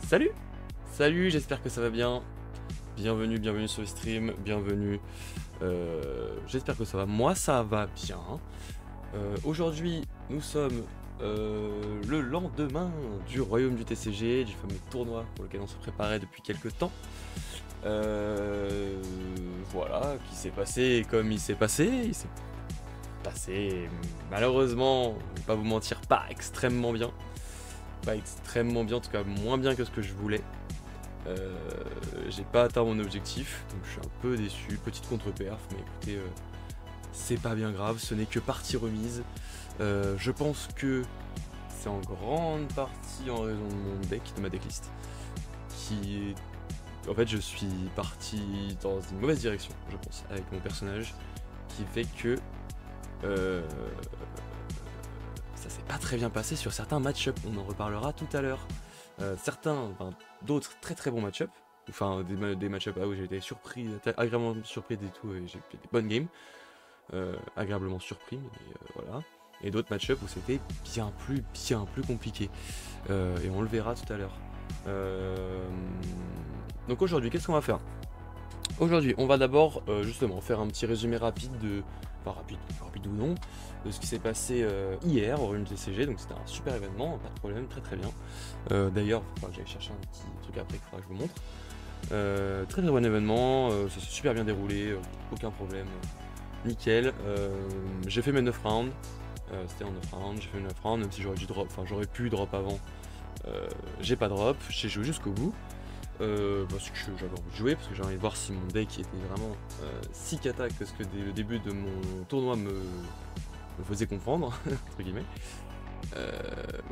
Salut! Salut, j'espère que ça va bien. Bienvenue sur le stream, bienvenue. J'espère que ça va. Moi, ça va bien. Aujourd'hui, nous sommes le lendemain du royaume du TCG, du fameux tournoi pour lequel on se préparait depuis quelques temps. Voilà, qui s'est passé comme il s'est passé. Il s'est passé, malheureusement, je vais pas vous mentir, pas extrêmement bien. Pas extrêmement bien, en tout cas moins bien que ce que je voulais. J'ai pas atteint mon objectif, donc je suis un peu déçu. Petite contre-perf, mais écoutez, c'est pas bien grave, ce n'est que partie remise. Je pense que c'est en grande partie en raison de mon deck, de ma decklist, qui en fait je suis parti dans une mauvaise direction, je pense, avec mon personnage, qui fait que ça s'est pas très bien passé sur certains match-up, on en reparlera tout à l'heure. D'autres très bons match-up, enfin des match-up où j'ai été surpris, agréablement surpris et tout, et j'ai fait des bonnes games, agréablement surpris, mais voilà. Et d'autres match-up où c'était bien plus compliqué, et on le verra tout à l'heure. Donc aujourd'hui, qu'est-ce qu'on va faire? Aujourd'hui, on va d'abord justement faire un petit résumé rapide de, enfin rapide ou non, de ce qui s'est passé hier au Royaume TCG. Donc c'était un super événement, pas de problème, très bien. D'ailleurs, il faudra que j'aille chercher un petit truc après qu'il faudra que je vous montre. Très bon événement, ça s'est super bien déroulé, aucun problème, nickel. J'ai fait mes 9 rounds, c'était en 9 rounds, j'ai fait mes 9 rounds, même si j'aurais dû drop, enfin j'aurais pu drop avant, j'ai pas drop, j'ai joué jusqu'au bout. Parce que j'avais envie de jouer, parce que j'ai envie de voir si mon deck était vraiment si cata que ce que le début de mon tournoi me faisait comprendre, entre guillemets.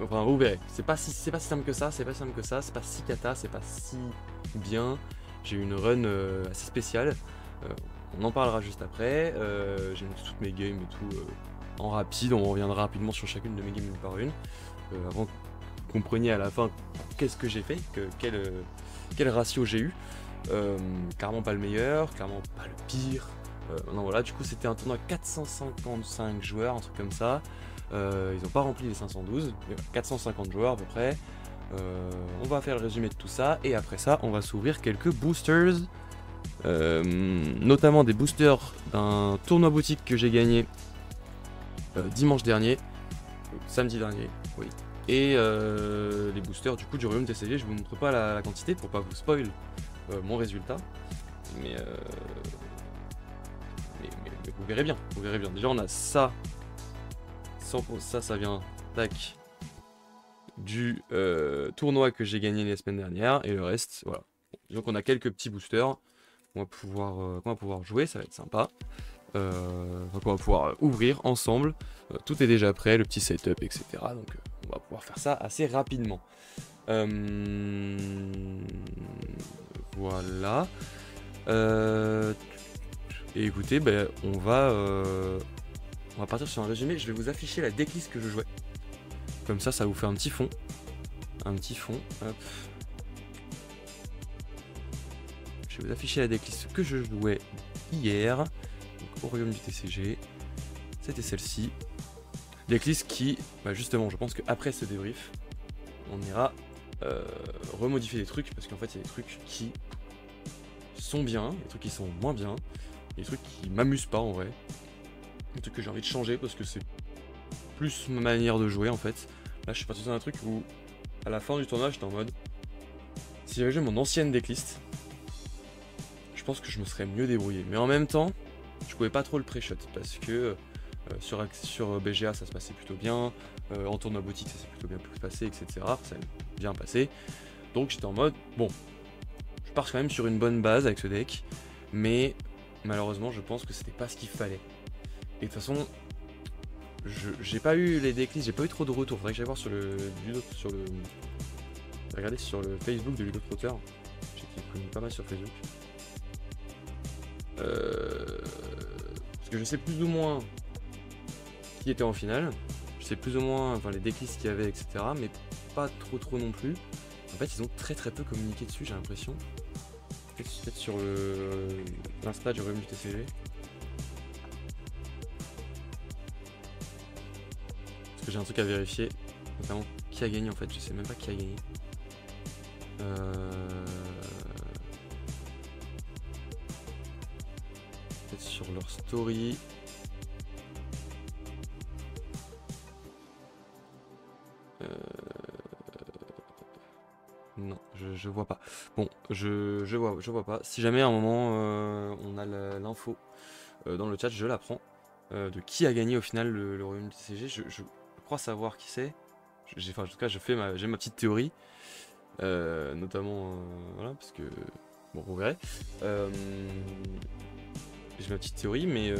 Enfin, vous verrez, c'est pas si simple que ça, c'est pas si cata, c'est pas si bien. J'ai eu une run assez spéciale, on en parlera juste après. J'ai mis toutes mes games et tout en rapide, on reviendra rapidement sur chacune de mes games une par une, avant que vous compreniez à la fin qu'est-ce que j'ai fait, quel ratio j'ai eu. Clairement pas le meilleur, clairement pas le pire. Non voilà, du coup c'était un tournoi 455 joueurs, un truc comme ça. Ils n'ont pas rempli les 512, mais 450 joueurs à peu près. On va faire le résumé de tout ça, et après ça on va s'ouvrir quelques boosters. Notamment des boosters d'un tournoi boutique que j'ai gagné dimanche dernier, samedi dernier, oui. Et les boosters du coup du royaume TCG, je vous montre pas la quantité pour pas vous spoil mon résultat, mais vous verrez bien, Déjà on a ça, ça vient tac du tournoi que j'ai gagné la semaine dernière, et le reste, voilà. Donc on a quelques petits boosters qu'on va pouvoir jouer, ça va être sympa. Donc on va pouvoir ouvrir ensemble. Tout est déjà prêt, le petit setup, etc. Donc on va pouvoir faire ça assez rapidement. Voilà. Et écoutez, on va partir sur un résumé. Je vais vous afficher la decklist que je jouais. Comme ça vous fait un petit fond. Hop. Je vais vous afficher la decklist que je jouais hier. Donc, au royaume du TCG. C'était celle-ci. Decklist qui, justement, je pense qu'après ce débrief, on ira remodifier des trucs, parce qu'en fait il y a des trucs qui sont bien, des trucs qui sont moins bien, des trucs qui m'amusent pas en vrai, des trucs que j'ai envie de changer parce que c'est plus ma manière de jouer en fait. Là je suis parti dans un truc où à la fin du tournoi j'étais en mode, si j'avais joué mon ancienne decklist, je pense que je me serais mieux débrouillé, mais en même temps je pouvais pas trop le pré-shot parce que sur BGA ça se passait plutôt bien, en tournoi boutique ça s'est plutôt bien passé, etc. Ça a bien passé. Donc j'étais en mode, bon, je pars quand même sur une bonne base avec ce deck, mais malheureusement je pense que c'était pas ce qu'il fallait. Et de toute façon, j'ai pas eu les decklists, j'ai pas eu trop de retours. Faudrait que j'aille voir regardez sur le Facebook de Ludo Trotter. J'ai été connu pas mal sur Facebook. Parce que je sais plus ou moins qui était en finale, je sais plus ou moins les decklists qu'il y avait, etc. Mais pas trop non plus. En fait ils ont très peu communiqué dessus, j'ai l'impression. Peut-être sur l'insta du royaume du TCG. Parce que j'ai un truc à vérifier, notamment qui a gagné en fait, je sais même pas qui a gagné. Peut-être sur leur story. Non, je vois pas. Bon, je vois pas. Si jamais à un moment on a l'info dans le chat, je la prends. De qui a gagné au final le Royaume du TCG. Je crois savoir qui c'est. Enfin, en tout cas, j'ai ma petite théorie. Notamment, voilà, parce que... Bon, vous verrez. J'ai ma petite théorie, mais...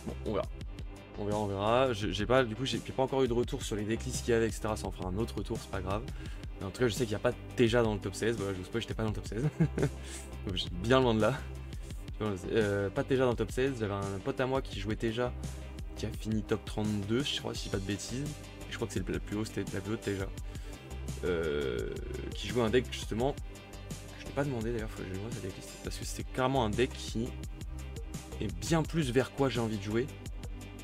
bon, on verra. On verra. J'ai pas encore eu de retour sur les decklists qu'il y avait, etc. Ça en fera un autre retour, c'est pas grave. Mais en tout cas, je sais qu'il n'y a pas déjà dans le top 16. Voilà, je vous spoil, j'étais pas dans le top 16. Donc, j'étais bien loin de là. Pas déjà dans le top 16. J'avais un pote à moi qui jouait déjà, qui a fini top 32, je crois, si je dis pas de bêtises. Et je crois que c'est la plus haute, c'était la plus haute déjà. Qui jouait un deck justement. Je t'ai pas demandé d'ailleurs, faut que je vois sa decklist. Parce que c'est carrément un deck qui est bien plus vers quoi j'ai envie de jouer.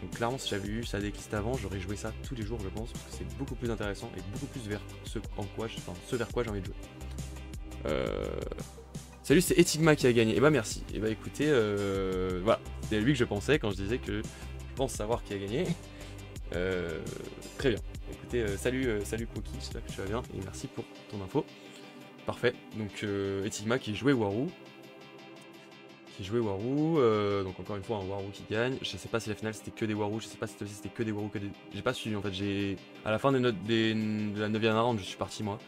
Donc clairement, si j'avais eu sa decklist avant, j'aurais joué ça tous les jours, je pense, parce que c'est beaucoup plus intéressant et beaucoup plus vers ce vers quoi j'ai envie de jouer. Salut, c'est Etigma qui a gagné. Et bah merci. Et bah écoutez, voilà, c'est à lui que je pensais quand je disais que je pense savoir qui a gagné. Très bien. Écoutez, salut Poki, j'espère que tu vas bien et merci pour ton info. Parfait. Donc Etigma qui jouait Waru. Donc encore une fois un Waru qui gagne. Je sais pas si la finale c'était que des Waru, je sais pas si c'était que des Waru, j'ai pas suivi en fait. À la fin de la 9ème round, je suis parti moi.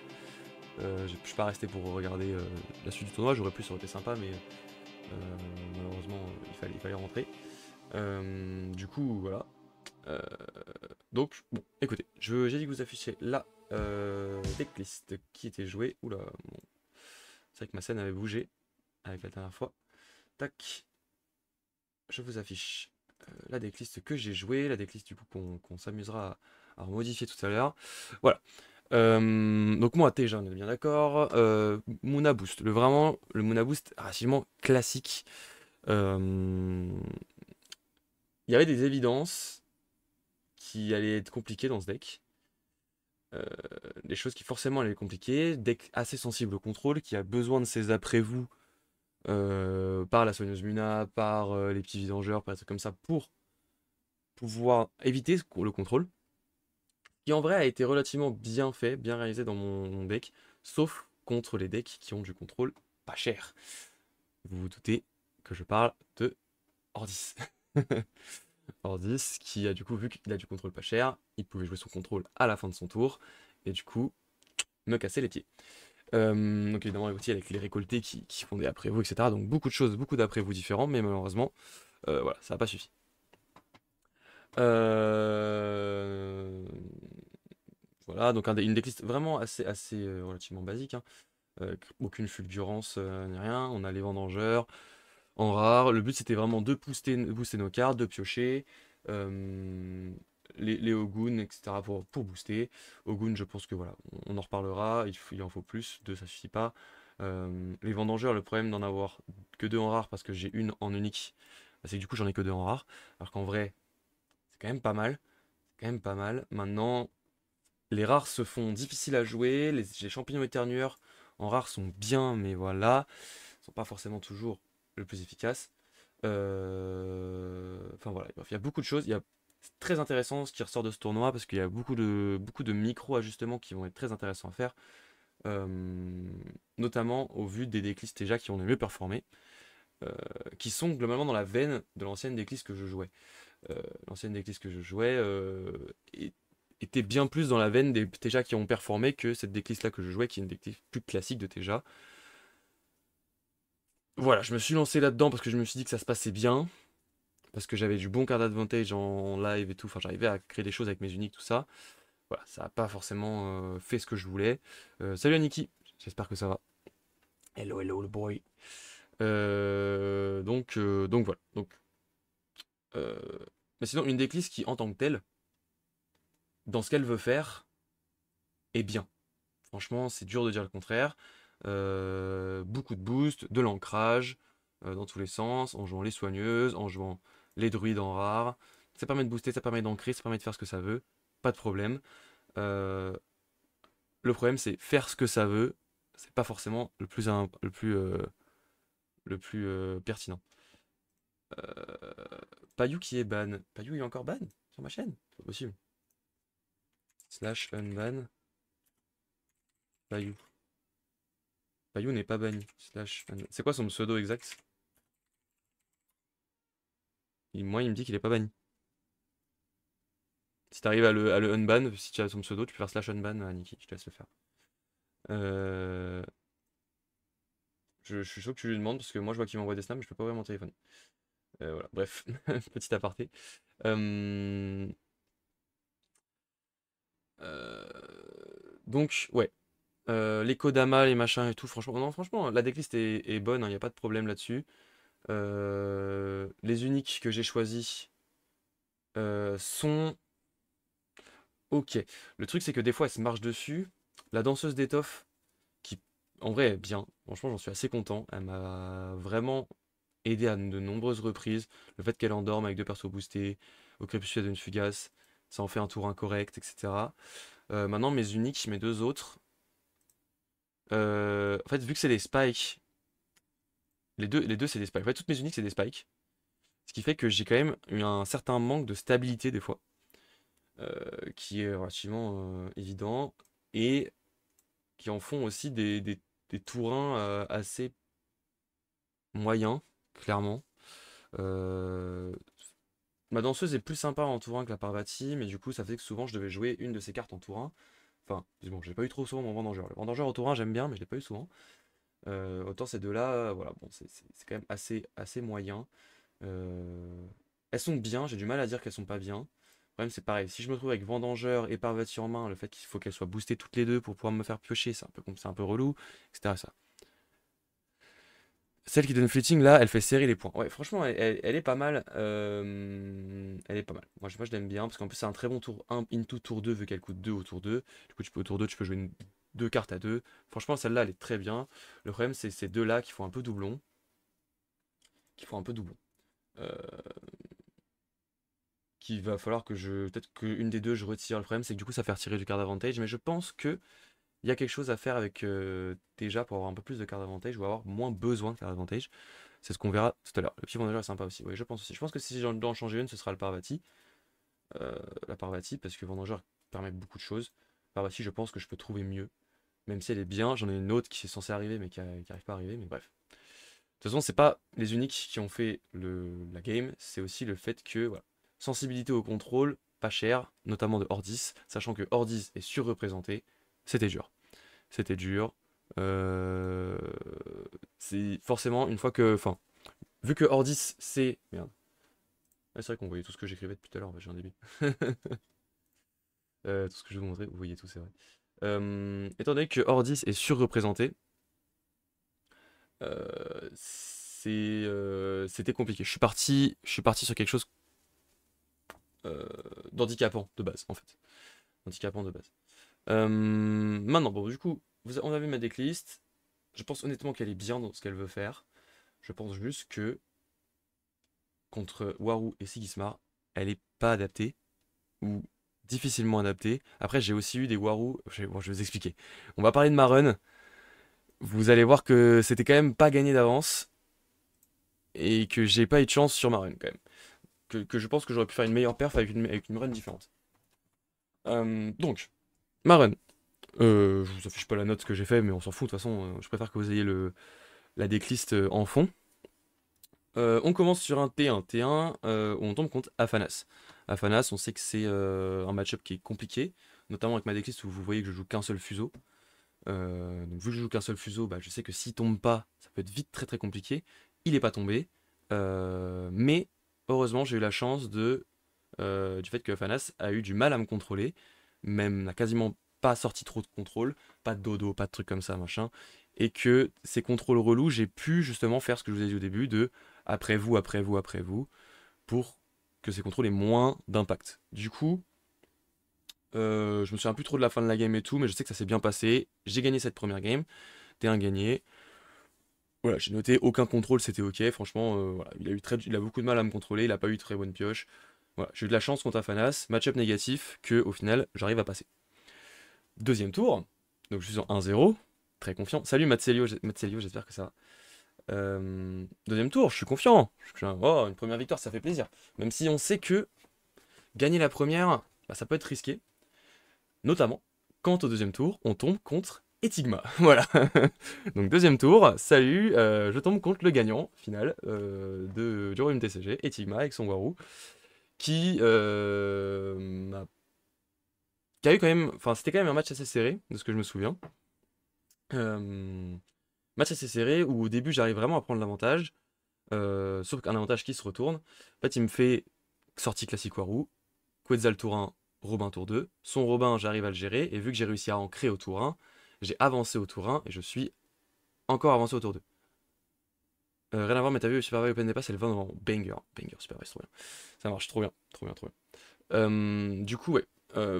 Je suis pas resté pour regarder la suite du tournoi, j'aurais pu, ça aurait été sympa, mais malheureusement il fallait rentrer. Du coup voilà. Donc bon, écoutez, j'ai dit que vous affichiez la decklist qui était jouée. Oula, bon. C'est vrai que ma scène avait bougé avec la dernière fois. Tac, je vous affiche la decklist que j'ai jouée, la decklist du coup qu'on s'amusera à modifier tout à l'heure. Voilà. Donc moi déjà on est bien d'accord. Muna Boost, le Muna Boost relativement classique. Il y avait des évidences qui allaient être compliquées dans ce deck. Des choses qui forcément allaient être compliquées. Deck assez sensible au contrôle, qui a besoin de ses après-vous par la soigneuse Muna, par les petits vidangeurs, par des trucs comme ça, pour pouvoir éviter le contrôle. Qui en vrai a été relativement bien fait, bien réalisé dans mon deck, sauf contre les decks qui ont du contrôle pas cher. Vous vous doutez que je parle de Ordis. Ordis qui a du coup, vu qu'il a du contrôle pas cher, il pouvait jouer son contrôle à la fin de son tour, et du coup, me casser les pieds. Donc évidemment aussi avec les récoltés qui font des après-vous, etc. Donc beaucoup de choses, beaucoup d'après-vous différents, mais malheureusement, voilà, ça n'a pas suffi. Voilà, donc une decklist vraiment assez relativement basique, hein. Aucune fulgurance ni rien. On a les vendangeurs en rare. Le but c'était vraiment de booster nos cartes, de piocher. Les Ogun, etc. pour booster. Ogun, je pense que voilà, on en reparlera. Il en faut plus, 2 ça suffit pas. Les vendangeurs, le problème d'en avoir que 2 en rare parce que j'ai une en unique, bah, c'est que du coup j'en ai que 2 en rare. Alors qu'en vrai, c'est quand même pas mal. Maintenant, les rares se font difficiles à jouer. Les champignons éternueurs en rare sont bien, mais voilà, sont pas forcément toujours le plus efficace. Enfin voilà, il y a beaucoup de choses. C'est très intéressant ce qui ressort de ce tournoi parce qu'il y a beaucoup de micro-ajustements qui vont être très intéressants à faire. Notamment au vu des decklists déjà qui ont les mieux performé. Qui sont globalement dans la veine de l'ancienne decklist que je jouais. L'ancienne decklist que je jouais était bien plus dans la veine des Teja qui ont performé que cette decklist là que je jouais qui est une decklist plus classique de Teja. Voilà, je me suis lancé là-dedans parce que je me suis dit que ça se passait bien, parce que j'avais du bon card advantage en live et tout, enfin j'arrivais à créer des choses avec mes uniques, tout ça. Voilà, ça n'a pas forcément fait ce que je voulais. Salut Aniki, j'espère que ça va. Hello, hello le boy. Donc voilà. Mais sinon, une decklist qui, en tant que telle, dans ce qu'elle veut faire, est bien. Franchement, c'est dur de dire le contraire. Beaucoup de boost, de l'ancrage dans tous les sens, en jouant les soigneuses, en jouant les druides en rare. Ça permet de booster, ça permet d'ancrer, ça permet de faire ce que ça veut. Pas de problème. Le problème, c'est faire ce que ça veut, c'est pas forcément le plus pertinent. Payou qui est ban. Payou il est encore ban sur ma chaîne? C'est pas possible. Slash unban. Payou. Payou n'est pas banni. Slash unban. C'est quoi son pseudo exact? Moi, il me dit qu'il est pas banni. Si t'arrives à le unban, si tu as son pseudo, tu peux faire slash unban à Niki. Je te laisse le faire. Je suis chaud que tu lui demandes parce que moi je vois qu'il m'envoie des snaps mais je peux pas ouvrir mon téléphone. Voilà, bref, petit aparté. Euh, euh, Donc, ouais. Les Kodama, les machins et tout, franchement, non, franchement, la decklist est bonne, il n'y a pas de problème là-dessus. Les uniques que j'ai choisis sont ok. Le truc, c'est que des fois, elle se marche dessus. La danseuse d'étoffe, qui en vrai est bien, franchement, j'en suis assez content. Elle m'a vraiment aidé à de nombreuses reprises. Le fait qu'elle endorme avec deux persos boostés, au crépuscule d'une fugace, ça en fait un tour incorrect, etc. Maintenant, mes uniques, mes deux autres. En fait, vu que c'est des spikes, les deux c'est des spikes. En fait, toutes mes uniques, c'est des spikes. Ce qui fait que j'ai quand même eu un certain manque de stabilité des fois, qui est relativement évident, et qui en font aussi des tourins assez moyens, clairement. Euh, Ma danseuse est plus sympa en tour 1 que la Parvati, mais du coup ça fait que souvent je devais jouer une de ces cartes en tour 1. Enfin, bon, j'ai pas eu trop souvent mon vendangeur. Le vendangeur au tour 1 j'aime bien, mais je l'ai pas eu souvent. Autant ces deux-là, voilà, bon, c'est quand même assez moyen. Euh, Elles sont bien, j'ai du mal à dire qu'elles sont pas bien. Le problème c'est pareil, si je me trouve avec vendangeur et Parvati en main, le fait qu'il faut qu'elles soient boostées toutes les deux pour pouvoir me faire piocher, c'est un peu relou, etc. Ça. Celle qui donne fleeting, là, elle fait serrer les points. Ouais, franchement, elle est pas mal. Elle est pas mal. Moi, je l'aime bien parce qu'en plus, c'est un très bon tour 1 into tour 2 vu qu'elle coûte 2 au tour 2. Du coup, au tour 2, tu peux jouer deux cartes à deux. Franchement, celle-là, elle est très bien. Le problème, c'est ces deux-là qui font un peu doublon. Qui font un peu doublon. Euh, Qu'il va falloir que je. Peut-être qu'une des deux, je retire. Le problème, c'est que du coup, ça fait retirer du card avantage. Mais je pense que il y a quelque chose à faire avec déjà pour avoir un peu plus de card avantage ou avoir moins besoin de card avantage. C'est ce qu'on verra tout à l'heure. Le petit vendeur est sympa aussi. Oui, je pense aussi. Je pense que si j'en dois en changer une, ce sera le Parvati. La Parvati, parce que vendangeur permet beaucoup de choses. Parvati, je pense que je peux trouver mieux. Même si elle est bien, j'en ai une autre qui est censée arriver, mais qui arrive pas à arriver. Mais bref. De toute façon, c'est pas les uniques qui ont fait la game, c'est aussi le fait que, voilà, sensibilité au contrôle, pas cher, notamment de Ordis, sachant que Ordis est surreprésenté, c'était dur. C'était dur. Euh, C'est forcément une fois que. Enfin, vu que Ordis c'est. Merde. Ouais, c'est vrai qu'on voyait tout ce que j'écrivais depuis tout à l'heure, j'ai un début. Tout ce que je vous montrais, vous voyez tout, c'est vrai. Étant donné que Ordis est surreprésenté, c'était compliqué. Je suis parti sur quelque chose euh, d'handicapant de base, en fait. Handicapant de base. Maintenant, bon, du coup, on a vu ma decklist. Je pense honnêtement qu'elle est bien dans ce qu'elle veut faire. Je pense juste que contre Waru et Sigismar, elle est pas adaptée ou difficilement adaptée. Après, j'ai aussi eu des Waru. Bon, je vais vous expliquer. On va parler de ma run. Vous allez voir que c'était quand même pas gagné d'avance et que j'ai pas eu de chance sur ma run quand même. Que je pense que j'aurais pu faire une meilleure perf avec une run différente. Donc, ma run. Je vous affiche pas la note que j'ai fait, mais on s'en fout de toute façon. Je préfère que vous ayez la decklist en fond. On commence sur un T1. T1 où on tombe contre Afanas. Afanas, on sait que c'est un match-up qui est compliqué, notamment avec ma decklist où vous voyez que je joue qu'un seul fuseau. Donc vu que je joue qu'un seul fuseau, bah, je sais que s'il tombe pas, ça peut être vite très très compliqué. Il est pas tombé. Mais heureusement, j'ai eu la chance du fait que Afanas a eu du mal à me contrôler. Même n'a quasiment pas sorti trop de contrôle. Pas de dodo, pas de trucs comme ça, machin. Et que ces contrôles relous, j'ai pu justement faire ce que je vous ai dit au début de après vous, après vous, après vous, pour que ces contrôles aient moins d'impact. Du coup, je me souviens plus trop de la fin de la game et tout, mais je sais que ça s'est bien passé. J'ai gagné cette première game, T1 gagné. Voilà, j'ai noté aucun contrôle, c'était ok. Franchement, voilà, il a beaucoup de mal à me contrôler, il a pas eu très bonne pioche. Voilà, j'ai eu de la chance contre Afanas, match-up négatif que au final j'arrive à passer. Deuxième tour, Donc je suis en 1-0, très confiant. Salut Matzelio, j'espère que ça va. Deuxième tour, je suis confiant. Oh, une première victoire, ça fait plaisir. Même si on sait que gagner la première, bah, ça peut être risqué. Notamment quand au deuxième tour, on tombe contre Etigma. Voilà. Donc deuxième tour, salut, je tombe contre le gagnant final du Royaume TCG, Etigma avec son Warou, qui a eu quand même, enfin c'était quand même un match assez serré, de ce que je me souviens. Match assez serré où au début j'arrive vraiment à prendre l'avantage, sauf qu'un avantage qui se retourne. En fait, il me fait sortie classique Warou, Quetzal tour 1, Robin tour 2. Son Robin, j'arrive à le gérer, et vu que j'ai réussi à ancrer au tour 1, j'ai avancé au tour 1 et je suis encore avancé au tour 2. Rien à voir, mais t'as vu, Super Mario Open Dépasse, c'est le 20 novembre. Banger, Super Mario, c'est trop bien. Ça marche trop bien, trop bien, trop bien. Du coup, ouais.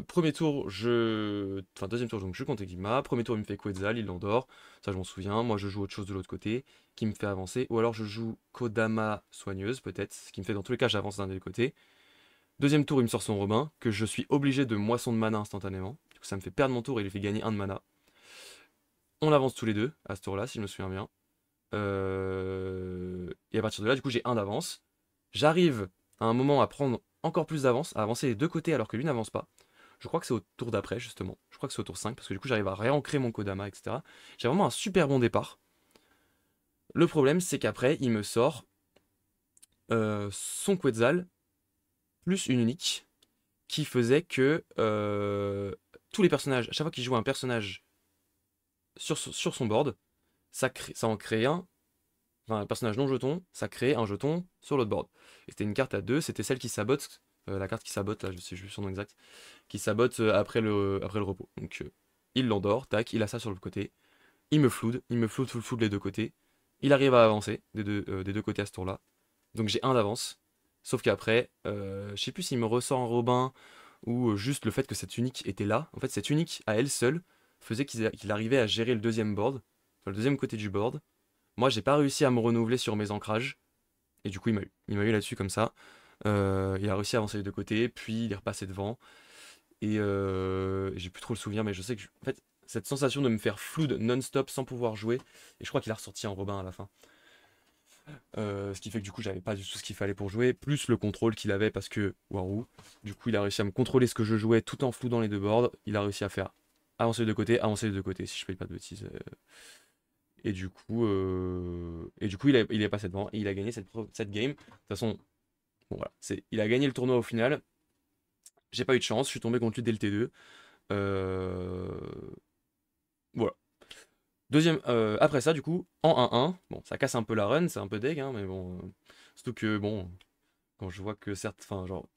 Premier tour, enfin deuxième tour, donc je compte Enigma. Premier tour, il me fait Quetzal, il l'endort. Ça, je m'en souviens. Moi, je joue autre chose de l'autre côté qui me fait avancer. Ou alors, je joue Kodama soigneuse, peut-être. Ce qui me fait, dans tous les cas, j'avance d'un des deux côtés. Deuxième tour, il me sort son Robin, que je suis obligé de moisson de mana instantanément. Du coup, ça me fait perdre mon tour et il fait gagner 1 de mana. On avance tous les deux à ce tour-là, si je me souviens bien. Et à partir de là, du coup, j'ai 1 d'avance. J'arrive à un moment à prendre encore plus d'avance, à avancer les deux côtés alors que lui n'avance pas. Je crois que c'est au tour d'après, justement. Je crois que c'est au tour 5, parce que du coup, j'arrive à réancrer mon Kodama, etc. J'ai vraiment un super bon départ. Le problème, c'est qu'après, il me sort son Quetzal, plus une unique, qui faisait que tous les personnages, à chaque fois qu'il jouait un personnage sur son board, ça en crée un. Enfin, un personnage non jeton, ça crée un jeton sur l'autre board. Et c'était une carte à 2, c'était celle qui sabote, la carte qui sabote, là je sais juste son nom exact, qui sabote après le repos. Donc il l'endort, tac, il a ça sur le côté, il me floude full les deux côtés, il arrive à avancer des deux côtés à ce tour-là. Donc j'ai 1 d'avance, sauf qu'après, je sais plus s'il me ressort un Robin, ou juste le fait que cette unique était là. En fait, cette unique à elle seule faisait qu'il arrivait à gérer le deuxième board, enfin, le deuxième côté du board. Moi, j'ai pas réussi à me renouveler sur mes ancrages. Et du coup, il m'a eu. Il m'a eu là-dessus comme ça. Il a réussi à avancer les deux côtés, puis il est repassé devant. Et j'ai plus trop le souvenir, mais je sais que, en fait, cette sensation de me faire flood non-stop sans pouvoir jouer. Et je crois qu'il a ressorti un Robin à la fin. Ce qui fait que du coup, j'avais pas du tout ce qu'il fallait pour jouer, plus le contrôle qu'il avait parce que Warou. Du coup, il a réussi à me contrôler ce que je jouais tout en floudant les deux boards. Il a réussi à faire avancer les deux côtés, si je fais pas de bêtises. Et du coup, il est passé devant et il a gagné cette game. De toute façon, bon, voilà, il a gagné le tournoi au final. J'ai pas eu de chance, je suis tombé contre lui dès le T2. Euh, voilà. Après ça, du coup, en 1-1, bon, ça casse un peu la run, c'est un peu deg, hein, mais bon. Surtout que, bon, quand je vois que certes, enfin, genre,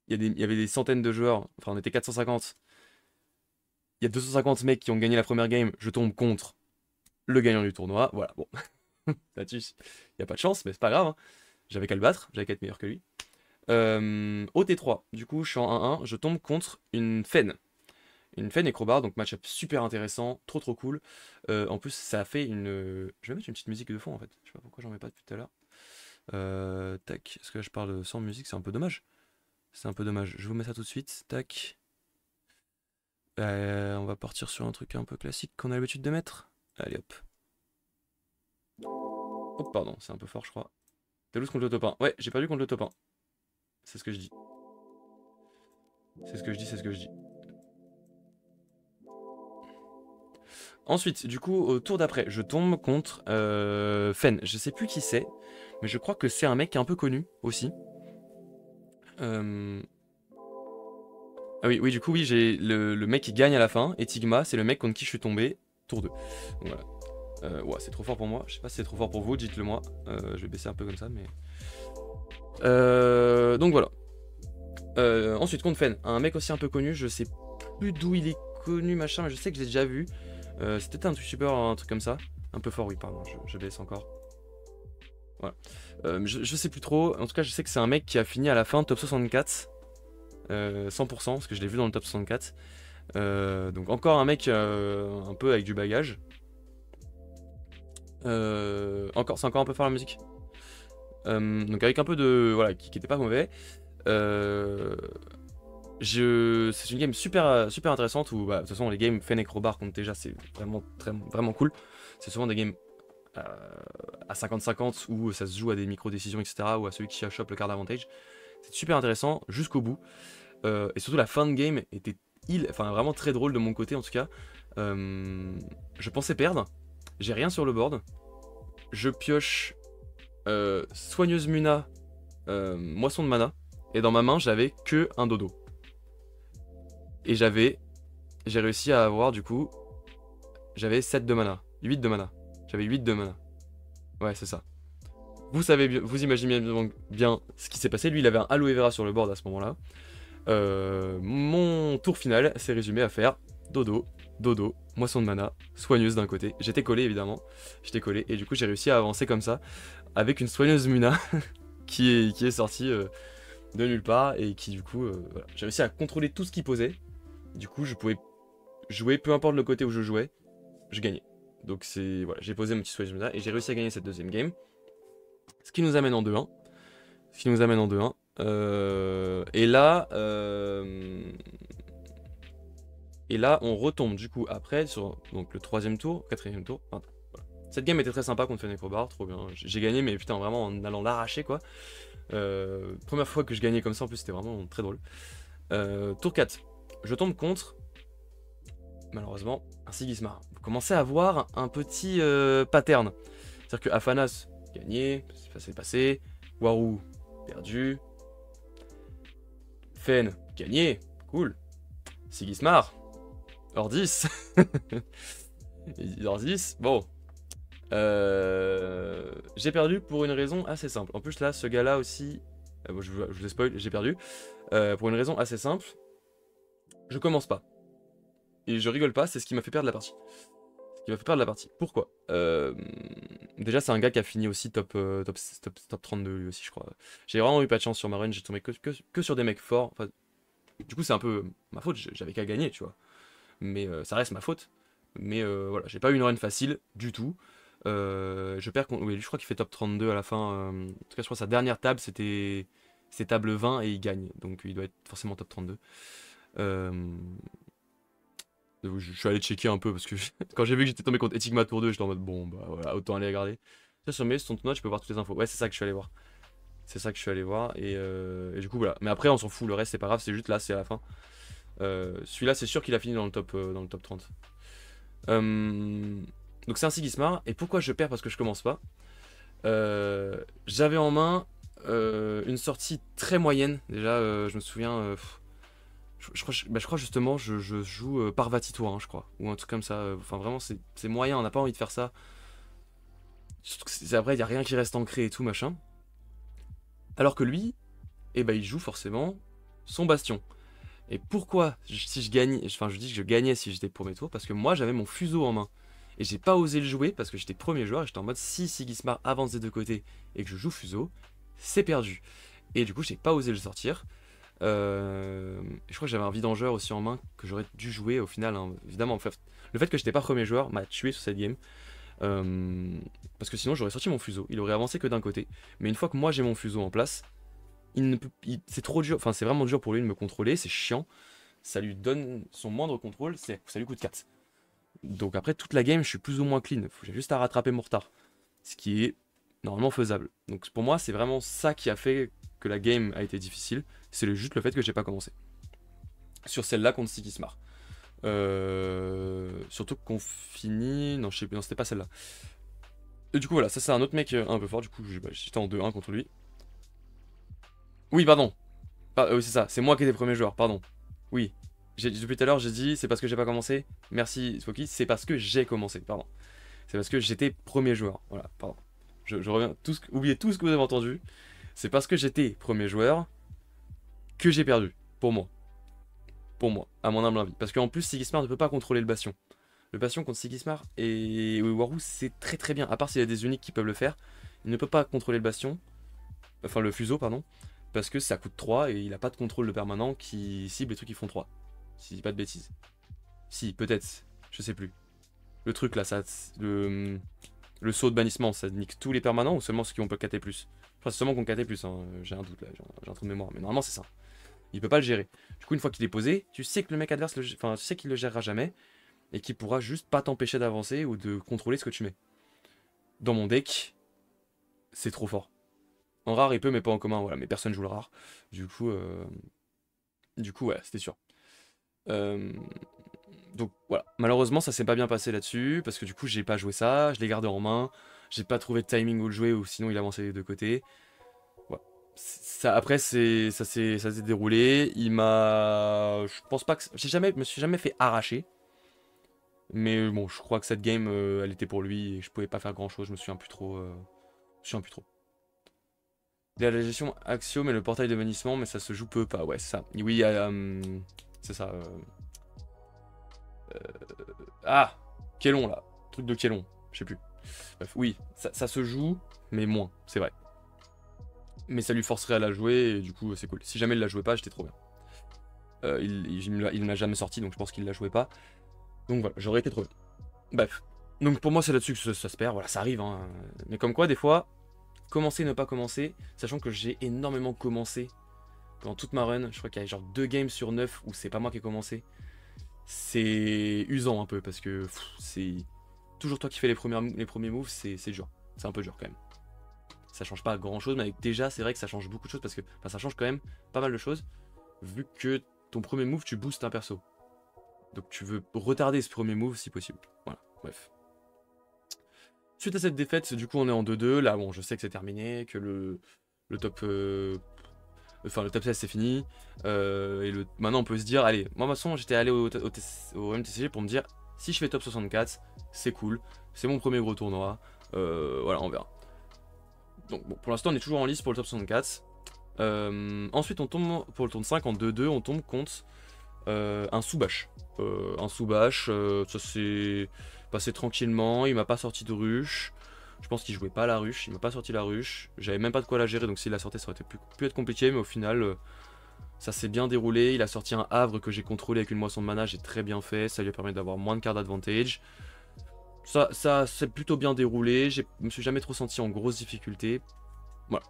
il y avait des centaines de joueurs, enfin, on était 450. Il y a 250 mecs qui ont gagné la première game, je tombe contre le gagnant du tournoi. Voilà, bon. Là-dessus, il n'y a pas de chance, mais c'est pas grave, hein. J'avais qu'à le battre, j'avais qu'à être meilleur que lui. Au T3, du coup, je suis en 1-1, je tombe contre une Fen. Une Fen et Crowbar, donc match-up super intéressant, trop cool. En plus, ça a fait une. Je vais mettre une petite musique de fond en fait. Je sais pas pourquoi j'en mets pas depuis tout à l'heure. Tac, est-ce que là je parle sans musique, c'est un peu dommage. C'est un peu dommage. Je vous mets ça tout de suite. Tac. On va partir sur un truc un peu classique qu'on a l'habitude de mettre. Allez hop. Oh pardon, c'est un peu fort je crois. Toulouse contre le top 1. Ouais, j'ai perdu contre le top 1. C'est ce que je dis. C'est ce que je dis, c'est ce que je dis. Ensuite, du coup, au tour d'après, je tombe contre Fen. Je sais plus qui c'est, mais je crois que c'est un mec qui est un peu connu aussi. Ah oui, du coup, oui, j'ai le mec qui gagne à la fin. Et Tigma, c'est le mec contre qui je suis tombé. Tour 2. Donc voilà. Ouais, c'est trop fort pour moi. Je sais pas si c'est trop fort pour vous, dites-le moi. Je vais baisser un peu comme ça, mais. Donc voilà. Ensuite, contre Fen, un mec aussi un peu connu. Je sais plus d'où il est connu, machin, mais je sais que j'ai déjà vu. C'était un truc super, un truc comme ça. Un peu fort, oui, pardon, je baisse encore. Voilà. Je sais plus trop. En tout cas, je sais que c'est un mec qui a fini à la fin top 64. 100%, parce que je l'ai vu dans le top 64. Donc encore un mec un peu avec du bagage. C'est encore un peu fort la musique. Donc avec un peu de... Voilà, qui était pas mauvais. C'est une game super intéressante où, bah, de toute façon, les games Fennec Robar contre Teja, c'est vraiment cool. C'est souvent des games à 50-50 où ça se joue à des micro-décisions, etc. ou à celui qui chope le card avantage. C'est super intéressant jusqu'au bout. Et surtout, la fin de game était vraiment très drôle de mon côté en tout cas. Je pensais perdre, j'ai rien sur le board. Je pioche Soigneuse Muna, Moisson de mana. Et dans ma main, j'avais que un dodo. Et j'ai réussi à avoir du coup, j'avais 7 de mana, 8 de mana. J'avais 8 de mana. Ouais, c'est ça. Vous imaginez bien ce qui s'est passé. Lui, il avait un Aloe Vera sur le board à ce moment-là. Mon tour final s'est résumé à faire dodo, dodo, moisson de mana, soigneuse d'un côté. J'étais collé évidemment. J'étais collé et du coup j'ai réussi à avancer comme ça avec une soigneuse Muna qui est sortie de nulle part et qui du coup voilà. J'ai réussi à contrôler tout ce qui posait. Du coup je pouvais jouer peu importe le côté où je jouais, je gagnais. Donc c'est voilà, j'ai posé mon petit soigneuse Muna et j'ai réussi à gagner cette deuxième game. Ce qui nous amène en 2-1. Et là, on retombe du coup après sur donc, le troisième tour, quatrième tour. Enfin, voilà. Cette game était très sympa contre Fennec Robar, trop bien. J'ai gagné, mais putain, vraiment en allant l'arracher quoi. Première fois que je gagnais comme ça, en plus, c'était vraiment très drôle. Tour 4, je tombe contre, malheureusement, un Sigismar. Vous commencez à voir un petit pattern. C'est-à-dire que Afanas, gagné, ça s'est passé. Waru, perdu. Fen, gagné, cool. Sigismar, hors 10. Hors 10, bon. J'ai perdu pour une raison assez simple. En plus là, ce gars-là aussi, bon, je vous ai spoil, j'ai perdu. Pour une raison assez simple. Je commence pas. Et je rigole pas, c'est ce qui m'a fait perdre la partie. Pourquoi déjà, c'est un gars qui a fini aussi top 32 lui aussi, je crois. J'ai vraiment eu pas de chance sur ma run, j'ai tombé que sur des mecs forts. Enfin, du coup, c'est un peu ma faute, j'avais qu'à gagner, tu vois. Mais ça reste ma faute. Mais voilà, j'ai pas eu une run facile du tout. Je perds contre. Oui, je crois qu'il fait top 32 à la fin. En tout cas, je crois que sa dernière table, c'est table 20 et il gagne. Donc il doit être forcément top 32. Je suis allé checker un peu parce que quand j'ai vu que j'étais tombé contre Etigma Tour 2, j'étais en mode bon, bah voilà, autant aller regarder. Ça, sur mes ton note, je peux voir toutes les infos. Ouais, c'est ça que je suis allé voir. Et du coup, voilà. Mais après, on s'en fout, le reste, c'est pas grave, c'est juste là, c'est à la fin. Celui-là, c'est sûr qu'il a fini dans le top 30. Donc, c'est un Sigismar. Et pourquoi je perds? Parce que je commence pas. J'avais en main une sortie très moyenne. Déjà, je me souviens. Je crois justement, je joue Parvati Tour, hein, je crois. Ou un truc comme ça. Enfin, vraiment, c'est moyen, on n'a pas envie de faire ça. Surtout que après, il n'y a rien qui reste ancré et tout, machin. Alors que lui, eh ben, il joue forcément son bastion. Et pourquoi si je gagne, enfin je dis que je gagnais si j'étais premier tour, parce que moi j'avais mon fuseau en main. Et j'ai pas osé le jouer parce que j'étais premier joueur et j'étais en mode si Sigismar avance des deux côtés et que je joue fuseau, c'est perdu. Et du coup j'ai pas osé le sortir. Je crois que j'avais un vidangeur aussi en main que j'aurais dû jouer au final. Hein. Évidemment, le fait que j'étais pas premier joueur m'a tué sur cette game. Parce que sinon j'aurais sorti mon fuseau, il aurait avancé que d'un côté. Mais une fois que moi j'ai mon fuseau en place, c'est trop dur, enfin c'est vraiment dur pour lui de me contrôler, c'est chiant. Ça lui donne son moindre contrôle, ça lui coûte 4. Donc après toute la game je suis plus ou moins clean, j'ai juste à rattraper mon retard. Ce qui est normalement faisable. Donc pour moi c'est vraiment ça qui a fait que la game a été difficile, c'est juste le fait que j'ai pas commencé. Sur celle-là contre Sigismar. Surtout qu'on finit... Non, je sais plus, non c'était pas celle-là. Et du coup voilà, ça c'est un autre mec un peu fort, du coup j'étais en 2-1 contre lui. Oui, pardon. Oui, c'est ça, c'est moi qui étais premier joueur, pardon. Oui. Depuis tout à l'heure, j'ai dit, c'est parce que j'ai pas commencé. Merci, Spoky, c'est parce que j'ai commencé, pardon. C'est parce que j'étais premier joueur. Voilà, pardon. Je reviens. Oubliez tout ce que vous avez entendu. C'est parce que j'étais premier joueur que j'ai perdu. Pour moi. Pour moi, à mon humble avis. Parce qu'en plus, Sigismar ne peut pas contrôler le bastion. Le bastion contre Sigismar et Waru, c'est très très bien. À part s'il y a des uniques qui peuvent le faire. Il ne peut pas contrôler le bastion. Enfin, le fuseau, pardon. Parce que ça coûte 3 et il a pas de contrôle de permanent qui cible les trucs qui font 3. Si je dis pas de bêtises. Si, peut-être. Je sais plus. Le truc là, le saut de bannissement, ça nique tous les permanents ou seulement ceux qui ont pas KT+. Je crois que c'est seulement qu'on KT+, hein. J'ai un doute là, j'ai un trou de mémoire. Mais normalement c'est ça. Il peut pas le gérer. Du coup, une fois qu'il est posé, tu sais que le mec adverse, enfin, tu sais qu'il le gérera jamais. Et qu'il pourra juste pas t'empêcher d'avancer ou de contrôler ce que tu mets. Dans mon deck, c'est trop fort. En rare, il peut, mais pas en commun, voilà. Mais personne joue le rare. Du coup, ouais, c'était sûr. Donc voilà, malheureusement ça s'est pas bien passé là-dessus, parce que du coup j'ai pas joué ça, je l'ai gardé en main, j'ai pas trouvé de timing où le jouer, ou sinon il avançait des deux côtés. Voilà. Ça, après ça s'est déroulé, il m'a... Je pense pas que... Je me suis jamais fait arracher. Mais bon, je crois que cette game, elle était pour lui, et je pouvais pas faire grand-chose, je me souviens plus trop. Je me souviens plus trop. Il y a la gestion Axiom et le portail de bannissement, mais ça se joue peu pas, ouais, c'est ça. Oui, il y a... c'est ça. Ah, Kélon là. Truc de Kélon, je sais plus. Bref, oui, ça se joue, mais moins, c'est vrai. Mais ça lui forcerait à la jouer, et du coup, c'est cool. Si jamais il la jouait pas, j'étais trop bien. Il ne l'a jamais sorti, donc je pense qu'il la jouait pas. Donc voilà, j'aurais été trop bien. Bref. Donc pour moi, c'est là-dessus que ça se perd. Voilà, ça arrive. Hein. Mais comme quoi, des fois, commencer, ne pas commencer, sachant que j'ai énormément commencé pendant toute ma run. Je crois qu'il y a genre 2 games sur 9 où c'est pas moi qui ai commencé. C'est usant un peu parce que c'est toujours toi qui fais les premiers moves, c'est dur. C'est un peu dur quand même. Ça change pas grand chose, mais avec déjà, c'est vrai que ça change beaucoup de choses parce que ça change quand même pas mal de choses. Vu que ton premier move, tu boostes un perso. Donc tu veux retarder ce premier move si possible. Voilà, bref. Suite à cette défaite, du coup on est en 2-2. Là, bon, je sais que c'est terminé, que le top... Enfin, le top 16 c'est fini. Maintenant on peut se dire, allez, moi de toute façon j'étais allé au MTCG pour me dire, si je fais top 64, c'est cool. C'est mon premier gros tournoi. Voilà, on verra. Donc bon, pour l'instant on est toujours en lice pour le top 64. Ensuite on tombe pour le tour 5 en 2-2, on tombe contre un sous-bâche. Ça s'est passé tranquillement, il m'a pas sorti de ruche. Je pense qu'il jouait pas à la ruche, il m'a pas sorti la ruche. J'avais même pas de quoi la gérer, donc s'il la sortait ça aurait été pu être compliqué, mais au final ça s'est bien déroulé. Il a sorti un havre que j'ai contrôlé avec une moisson de mana, j'ai très bien fait, ça lui a permis d'avoir moins de cartes d'advantage. Ça s'est plutôt bien déroulé, je me suis jamais trop senti en grosse difficulté. Voilà,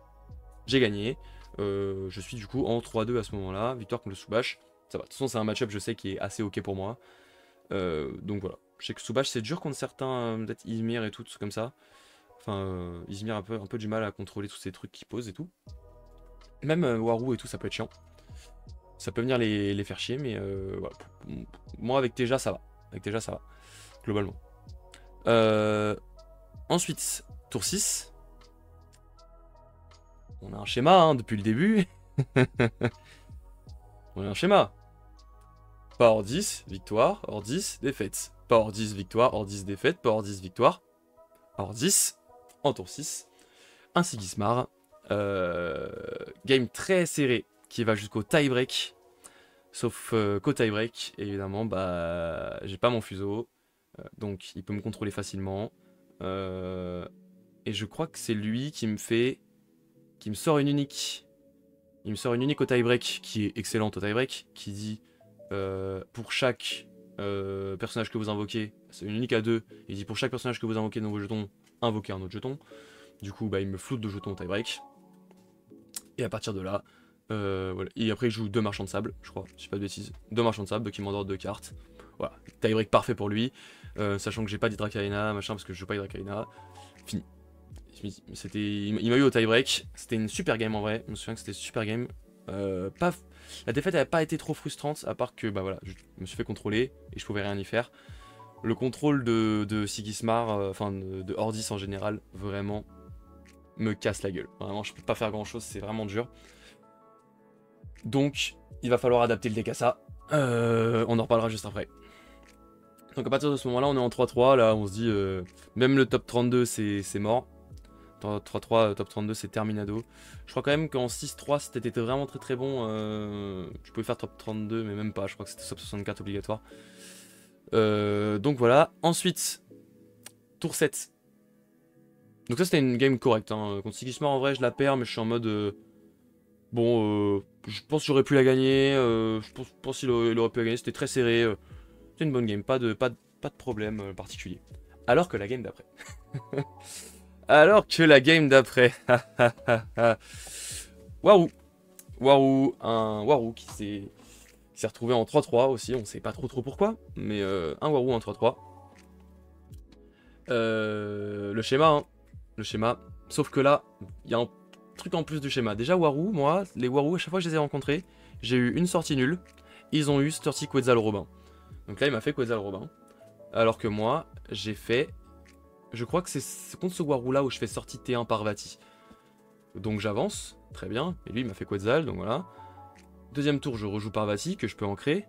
j'ai gagné. Je suis du coup en 3-2 à ce moment-là, victoire contre le Soubash. Ça va, de toute façon c'est un match-up je sais qui est assez ok pour moi. Donc voilà, je sais que Soubash c'est dur contre certains, peut-être Izmir et tout, comme ça. Enfin, Izmir a un peu du mal à contrôler tous ces trucs qu'il pose et tout. Même Warou et tout, ça peut être chiant. Ça peut venir les faire chier, mais voilà. Moi avec Teja ça va. Avec Teja ça va, globalement. Ensuite, tour 6. On a un schéma hein, depuis le début. On a un schéma. Power 10, victoire. Or 10, défaite. Power 10, victoire. Or 10, défaite. Power 10, victoire. Or 10, en tour 6. Un Sigismar. Game très serré qui va jusqu'au tie-break. Sauf qu'au tie-break, évidemment, bah, j'ai pas mon fuseau. Donc il peut me contrôler facilement. Et je crois que c'est lui qui me sort une unique. Il me sort une unique au tie-break qui est excellente au tie-break. Qui dit pour chaque personnage que vous invoquez, c'est une unique à 2. Il dit pour chaque personnage que vous invoquez dans vos jetons, invoquez un autre jeton. Du coup, bah, il me floute de jetons au tie-break. Et à partir de là, voilà. Et après, il joue 2 marchands de sable, je crois, je sais pas de bêtises. 2 marchands de sable qui m'endort 2 cartes. Voilà, tie-break parfait pour lui. Sachant que j'ai pas d'Hydracarina, machin, parce que je joue pas Hydracarina. Fini. Il m'a eu au tie-break. C'était une super game en vrai. Je me souviens que c'était une super game. La défaite n'avait pas été trop frustrante, à part que bah voilà, je me suis fait contrôler et je pouvais rien y faire. Le contrôle de Sigismar, enfin de Ordis en général, vraiment me casse la gueule. Vraiment, je peux pas faire grand chose, c'est vraiment dur. Donc, il va falloir adapter le deck à ça. On en reparlera juste après. Donc à partir de ce moment-là, on est en 3-3. Là, on se dit, même le top 32, c'est mort. 3-3, top 32, c'est terminado. Je crois quand même qu'en 6-3, c'était vraiment très très bon. Tu pouvais faire top 32, mais même pas. Je crois que c'était top 64 obligatoire. Donc voilà. Ensuite, tour 7. Donc ça, c'était une game correcte. Hein. Contre Sigismar, en vrai, je la perds, mais je suis en mode... bon, je pense que j'aurais pu la gagner. Je pense qu'il aurait pu la gagner. C'était très serré. C'était une bonne game. Pas de problème particulier. Alors que la game d'après. Alors que la game d'après. Waouh. Warou, un Warou qui s'est retrouvé en 3-3 aussi, on sait pas trop pourquoi, mais un Warou en 3-3. Le schéma, hein. Le schéma, sauf que là, il y a un truc en plus du schéma. Déjà Warou, moi, les Warou, à chaque fois que je les ai rencontrés, j'ai eu une sortie nulle, ils ont eu Sturty Quetzal Robin. Donc là, il m'a fait Quetzal Robin, alors que moi, j'ai fait... Je crois que c'est contre ce Warou là où je fais sortie T1 Parvati. Donc j'avance, très bien, et lui il m'a fait Quetzal, donc voilà. Deuxième tour, je rejoue Parvati, que je peux ancrer.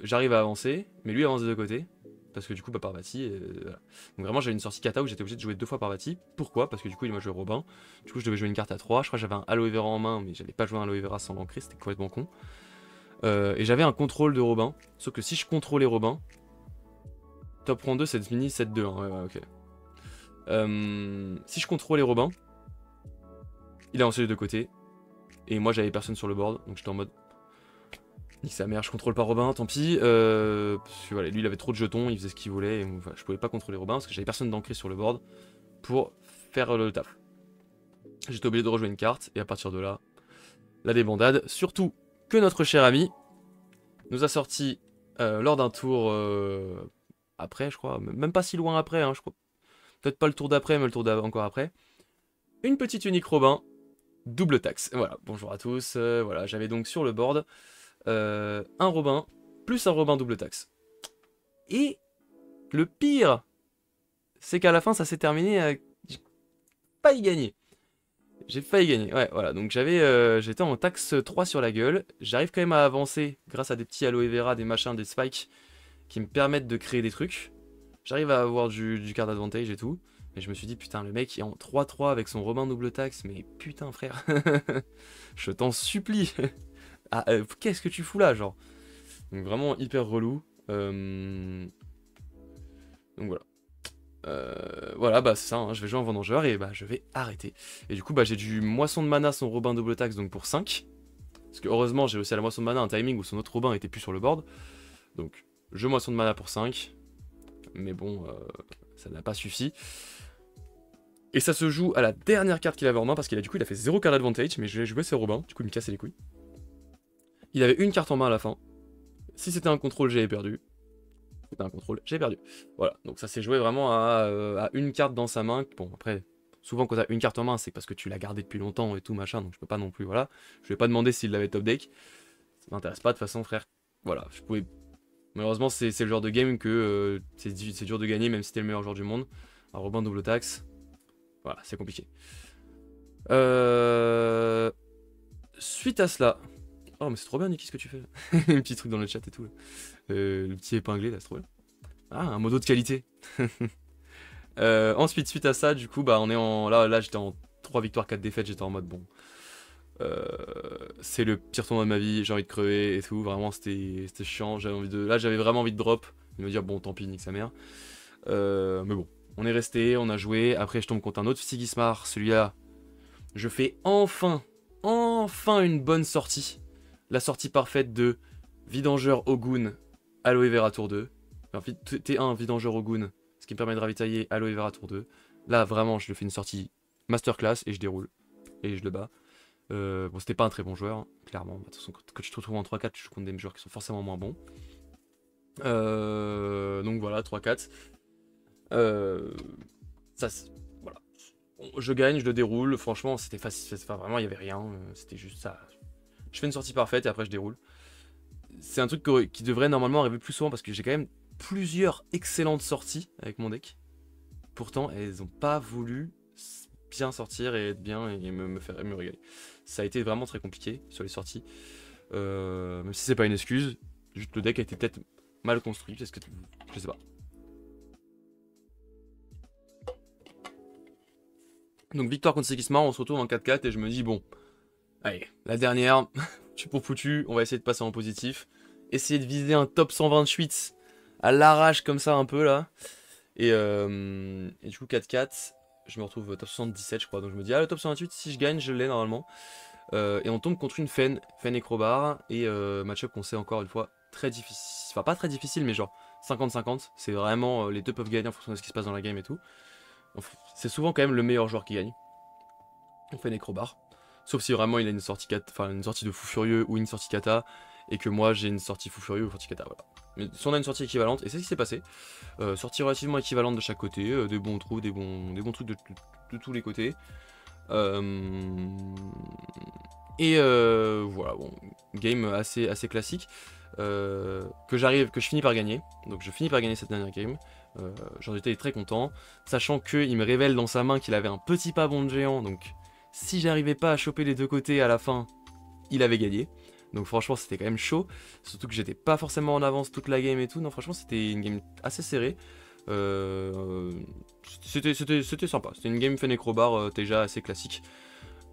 J'arrive à avancer, mais lui avance de deux côtés. Parce que du coup, bah, Parvati. Voilà. Donc vraiment, j'avais une sortie kata où j'étais obligé de jouer 2 fois Parvati. Pourquoi? Parce que du coup, il m'a joué Robin. Du coup, je devais jouer une carte à 3. Je crois que j'avais un Aloe Vera en main, mais j'avais pas joué un Aloe Vera sans l'ancrer, c'était complètement con. Et j'avais un contrôle de Robin. Sauf que si je contrôlais Robin, top rang 2, c'est mini 7-2. Hein. Ouais, ok. Si je contrôlais Robin, il a avancé les deux côtés. Et moi, j'avais personne sur le board. Donc j'étais en mode. Nique sa mère, je contrôle pas Robin, tant pis. Parce que, voilà, lui il avait trop de jetons, il faisait ce qu'il voulait. Et, voilà, je pouvais pas contrôler Robin parce que j'avais personne d'ancré sur le board pour faire le taf. J'étais obligé de rejouer une carte et à partir de là, la débandade. Surtout que notre cher ami nous a sorti lors d'un tour après, je crois, même pas si loin après, hein, je crois. Peut-être pas le tour d'après, mais le tour encore après. Une petite unique Robin, double taxe. Voilà, bonjour à tous. Voilà, j'avais donc sur le board. Un Robin, plus un Robin double taxe. Et le pire, c'est qu'à la fin, ça s'est terminé. J'ai failli gagner. J'ai failli gagner, ouais, voilà. Donc j'étais en taxe 3 sur la gueule. J'arrive quand même à avancer grâce à des petits aloe vera, des machins, des spikes qui me permettent de créer des trucs. J'arrive à avoir du card advantage et tout. Et je me suis dit, putain, le mec est en 3-3 avec son Robin double taxe. Mais putain, frère, je t'en supplie. Ah, qu'est-ce que tu fous là, genre? Donc vraiment hyper relou. Donc voilà. Voilà, bah c'est ça, hein, je vais jouer en vendangeur et bah je vais arrêter. Et du coup, bah j'ai du moisson de mana, son Robin double taxe, donc pour 5. Parce que heureusement, j'ai aussi à la moisson de mana un timing où son autre Robin était plus sur le board. Donc, je moisson de mana pour 5. Mais bon, ça n'a pas suffi. Et ça se joue à la dernière carte qu'il avait en main, parce qu'il a du coup il a fait 0 card advantage, mais je vais jouer ses Robins, du coup il me cassait les couilles. Il avait une carte en main à la fin. Si c'était un contrôle, j'avais perdu. C'était un contrôle, j'ai perdu. Voilà, donc ça s'est joué vraiment à une carte dans sa main. Bon, après, souvent quand t'as une carte en main, c'est parce que tu l'as gardée depuis longtemps et tout, machin, donc je peux pas non plus, voilà. Je vais pas demander s'il l'avait top deck. Ça m'intéresse pas, de toute façon, frère. Voilà, je pouvais... Malheureusement, c'est le genre de game que c'est dur de gagner, même si t'es le meilleur joueur du monde. Un Robin double taxe, voilà, c'est compliqué. Suite à cela... Oh, mais c'est trop bien, Niki, ce que tu fais. Un petit truc dans le chat et tout. Le petit épinglé, là, c'est trop bien. Ah, un modo de qualité. Ensuite, suite à ça, du coup, bah, on est en... Là j'étais en 3 victoires, 4 défaites, j'étais en mode, bon... c'est le pire tournoi de ma vie, j'ai envie de crever et tout, vraiment, c'était chiant, Là, j'avais vraiment envie de drop, de me dire, bon, tant pis, nique sa mère. Mais bon, on est resté, on a joué, après je tombe contre un autre Sigismar, celui-là, je fais enfin une bonne sortie. La sortie parfaite de Vidangeur Ogun, Aloe Vera tour 2. Enfin, T1 Vidangeur Ogun, ce qui me permet de ravitailler Aloe Vera tour 2. Là, vraiment, je le fais une sortie masterclass et je déroule. Et je le bats. Bon, c'était pas un très bon joueur, hein, clairement. De toute façon, quand tu te retrouves en 3-4, tu joues contre des joueurs qui sont forcément moins bons. Donc voilà, 3-4. Ça, voilà. Je gagne, je le déroule. Franchement, c'était facile. Enfin, vraiment, il n'y avait rien. C'était juste ça. Je fais une sortie parfaite et après, je déroule. C'est un truc qui devrait normalement arriver plus souvent parce que j'ai quand même plusieurs excellentes sorties avec mon deck. Pourtant, elles n'ont pas voulu bien sortir et être bien et me régaler. Ça a été vraiment très compliqué sur les sorties. Même si c'est pas une excuse, juste le deck a été peut-être mal construit, parce que je sais pas. Donc victoire contre Sigismar, on se retrouve en 4-4 et je me dis bon, allez, la dernière, tu pour foutu, on va essayer de passer en positif. Essayer de viser un top 128 à l'arrache comme ça un peu là. Et du coup 4-4, je me retrouve top 77 je crois. Donc je me dis, ah le top 128, si je gagne, je l'ai normalement. Et on tombe contre une Fen et Crobar. Et match-up qu'on sait encore une fois très difficile. Enfin pas très difficile mais genre 50-50. C'est vraiment, les deux peuvent gagner en fonction de ce qui se passe dans la game et tout. C'est souvent quand même le meilleur joueur qui gagne. On fait Necrobar. Sauf si vraiment il a une sortie une sortie de fou furieux ou une sortie kata, et que moi j'ai une sortie fou furieux ou sortie kata, voilà. Mais si on a une sortie équivalente, et c'est ce qui s'est passé, sortie relativement équivalente de chaque côté, des bons trous, des bons trucs de tous les côtés. Voilà, bon, game assez classique, que je finis par gagner. Donc je finis par gagner cette dernière game. J'en étais très content, sachant qu'il me révèle dans sa main qu'il avait un petit pavon de géant, donc si j'arrivais pas à choper les deux côtés à la fin, il avait gagné. Donc franchement c'était quand même chaud, surtout que j'étais pas forcément en avance toute la game et tout. Non, franchement c'était une game assez serrée. C'était sympa, c'était une game Fenecrobar déjà assez classique.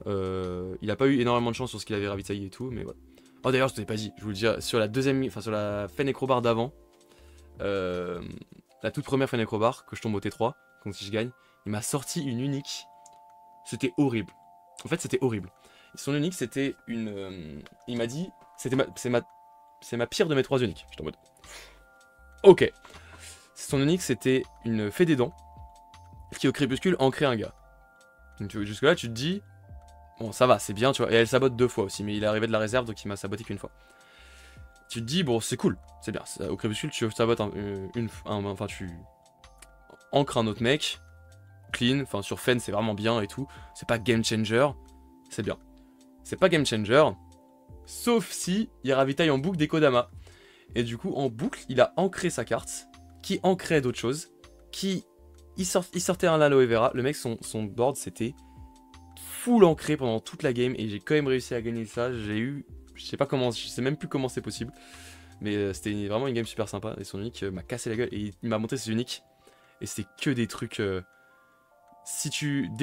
Il a pas eu énormément de chance sur ce qu'il avait ravitaillé et tout, mais voilà. Oh d'ailleurs je t'ai pas dit, je vous le dis, sur la deuxième, enfin sur la Fenecrobar d'avant, la toute première Fenecrobar, que je tombe au T3, donc si je gagne, il m'a sorti une unique. C'était horrible. En fait c'était horrible. Son unique c'était une... il m'a dit, c'est ma pire de mes 3 uniques. J'étais en mode... Ok. Son unique c'était une fée des dents, qui au crépuscule ancrait un gars. Donc jusque là tu te dis... Bon, ça va, c'est bien, tu vois. Et elle sabote 2 fois aussi, mais il est arrivé de la réserve, donc il m'a saboté qu'une fois. Tu te dis, bon, c'est cool, c'est bien. Au crépuscule, tu sabotes enfin, tu ancres un autre mec, clean, enfin, sur Fen, c'est vraiment bien et tout. C'est pas game changer, c'est bien. C'est pas game changer, sauf si il ravitaille en boucle des Kodama. Et du coup, en boucle, il a ancré sa carte, qui ancrait d'autres choses, il sortait un aloe vera. Le mec, son board, c'était full ancré pendant toute la game et j'ai quand même réussi à gagner ça. J'ai eu, je sais même plus comment c'est possible, mais c'était vraiment une game super sympa et son unique m'a cassé la gueule et il m'a monté ses uniques et c'était que des trucs. Dès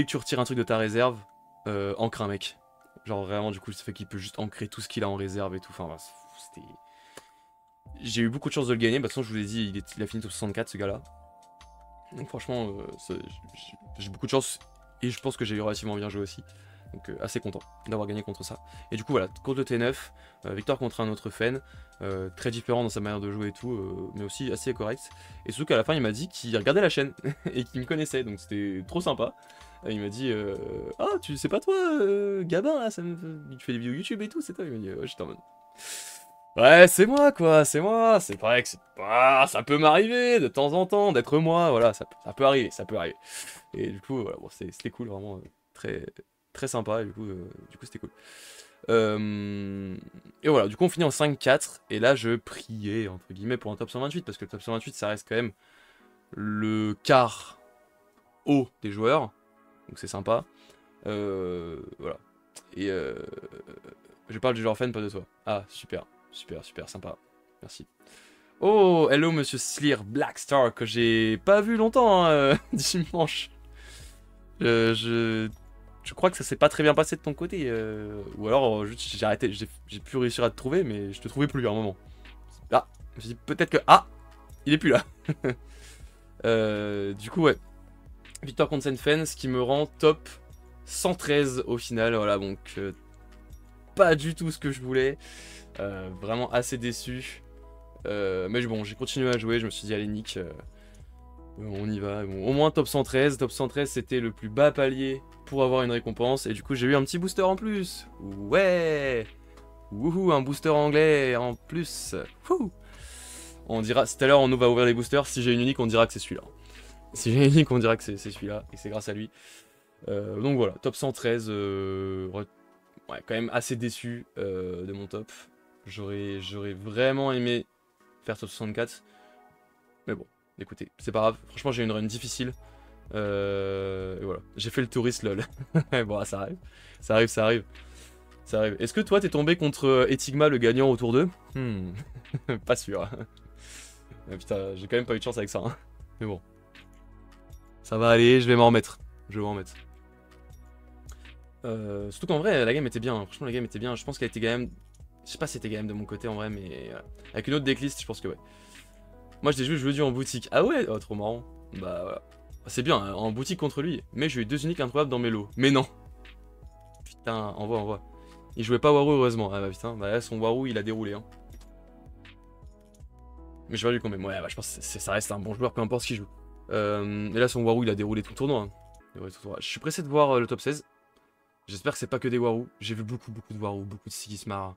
que tu retires un truc de ta réserve, ancre un mec. Genre vraiment du coup ça fait qu'il peut juste ancrer tout ce qu'il a en réserve et tout. Enfin c'était. J'ai eu beaucoup de chance de le gagner. De toute façon je vous l'ai dit, il a fini top 64 ce gars-là. Donc franchement j'ai beaucoup de chance. Et je pense que j'ai relativement bien joué aussi. Donc assez content d'avoir gagné contre ça. Et du coup voilà, contre le T9, victoire contre un autre Fen. Très différent dans sa manière de jouer et tout, mais aussi assez correct. Et surtout qu'à la fin il m'a dit qu'il regardait la chaîne et qu'il me connaissait. Donc c'était trop sympa. Et il m'a dit ah tu sais pas toi Gabin là, tu fais des vidéos YouTube et tout, c'est toi. Il m'a dit ouais, j'étais en mode ouais, c'est moi quoi, c'est moi. C'est vrai que ça peut m'arriver de temps en temps d'être moi, voilà, ça peut arriver, ça peut arriver. Et du coup, voilà, bon, c'était cool, vraiment très sympa, et du coup c'était cool. Et voilà, du coup on finit en 5-4, et là je priais, entre guillemets, pour un top 128, parce que le top 128 ça reste quand même le quart haut des joueurs, donc c'est sympa. Voilà. Et je parle du joueur fan, pas de toi. Ah, super, sympa, merci. Oh, hello monsieur Sleer Blackstar, que j'ai pas vu longtemps, hein, dimanche. Je crois que ça s'est pas très bien passé de ton côté, ou alors juste j'ai arrêté, j'ai pu réussir à te trouver, mais je te trouvais plus à un moment. Ah, je me suis dit peut-être que... Ah, il est plus là. Du coup, ouais. Victoire contre Senfen, ce qui me rend top 113 au final, voilà, donc pas du tout ce que je voulais. Vraiment assez déçu. Mais bon, j'ai continué à jouer, je me suis dit allez nick, on y va. Bon, au moins top 113, c'était le plus bas palier pour avoir une récompense, et du coup j'ai eu un petit booster en plus. Ouais. Wouhou, un booster anglais en plus. Wouhou. On dira, tout à l'heure on va ouvrir les boosters, si j'ai une unique on dira que c'est celui-là. Si j'ai une unique on dira que c'est celui-là, et c'est grâce à lui. Donc voilà, top 113, ouais, quand même assez déçu de mon top. J'aurais vraiment aimé faire top 64. Mais bon, écoutez, c'est pas grave. Franchement, j'ai une run difficile. Et voilà. J'ai fait le touriste, lol. Bon, ça arrive. Ça arrive. Est-ce que toi, t'es tombé contre Etigma, le gagnant, au tour 2 Pas sûr. Ah, putain, j'ai quand même pas eu de chance avec ça. Hein. Mais bon. Ça va aller, je vais m'en remettre. Surtout qu'en vrai, la game était bien. Franchement, la game était bien. Je pense qu'elle était quand même... Je sais pas si c'était quand même de mon côté en vrai, mais... Avec une autre decklist, je pense que ouais. Moi, je l'ai dit en boutique. Ah ouais, oh, trop marrant. Bah voilà. C'est bien, hein, en boutique contre lui. Mais j'ai eu 2 uniques incroyables dans mes lots. Mais non. Putain, envoie. Il jouait pas Waru, heureusement. Ah bah putain, bah là, son Waru, il a déroulé. Hein. Mais je vais lui quand même. Ouais, bah je pense que ça reste un bon joueur, peu importe ce qu'il joue. Et là, son Waru, il a déroulé tout le tournoi. Hein. Je suis pressé de voir le top 16. J'espère que c'est pas que des Warou. J'ai vu beaucoup de Warou, beaucoup de Sigismar.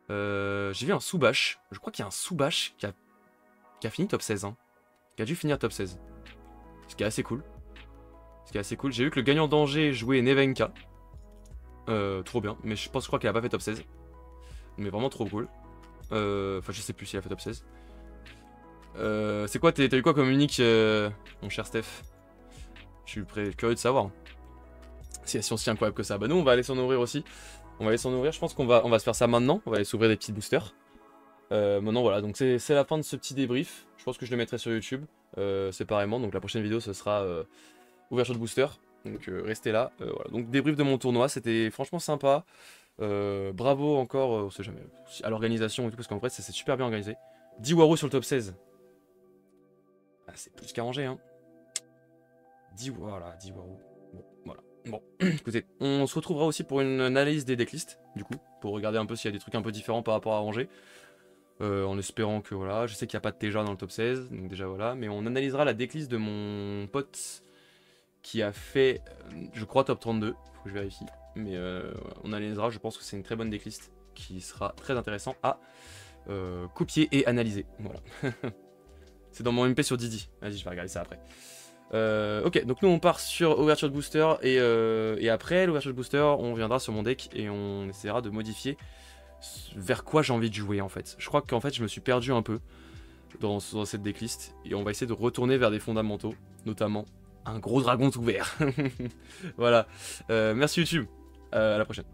J'ai vu un Soubash. Je crois qu'il y a un Soubash qui a fini top 16. Hein. Qui a dû finir top 16. Ce qui est assez cool. J'ai vu que le gagnant d'Angers jouait Nevenka. Trop bien. Mais je crois qu'il a pas fait top 16. Mais vraiment trop cool. Enfin, je sais plus s'il a fait top 16. C'est quoi, t'as eu quoi comme unique, mon cher Steph? Je suis curieux de savoir. Si on si incroyable que ça. Bah nous, on va aller s'en nourrir aussi. Je pense qu'on va se faire ça maintenant. On va aller s'ouvrir des petits boosters. Maintenant, voilà. Donc c'est la fin de ce petit débrief. Je pense que je le mettrai sur YouTube séparément. Donc la prochaine vidéo, ce sera ouverture de booster. Donc restez là. Voilà. Donc débrief de mon tournoi. C'était franchement sympa. Bravo encore, on sait jamais, à l'organisation et tout, parce qu'en vrai c'est super bien organisé. 10 Warou sur le top 16. Ah, c'est plus qu'arrangé, hein. 10 Warou. Bon, voilà. Bon, écoutez, on se retrouvera aussi pour une analyse des decklists, du coup, pour regarder un peu s'il y a des trucs un peu différents par rapport à Angers. En espérant que, voilà, je sais qu'il n'y a pas de Teja dans le top 16, donc déjà voilà, mais on analysera la decklist de mon pote qui a fait, je crois, top 32, faut que je vérifie. Mais on analysera, je pense que c'est une très bonne decklist qui sera très intéressant à copier et analyser. Voilà. C'est dans mon MP sur Didi. Vas-y, je vais regarder ça après. Ok, donc nous on part sur ouverture de booster et après l'ouverture de booster, on viendra sur mon deck et on essaiera de modifier vers quoi j'ai envie de jouer en fait. Je crois qu'en fait je me suis perdu un peu dans cette decklist et on va essayer de retourner vers des fondamentaux, notamment un gros dragon tout vert. Voilà. Merci YouTube. À la prochaine.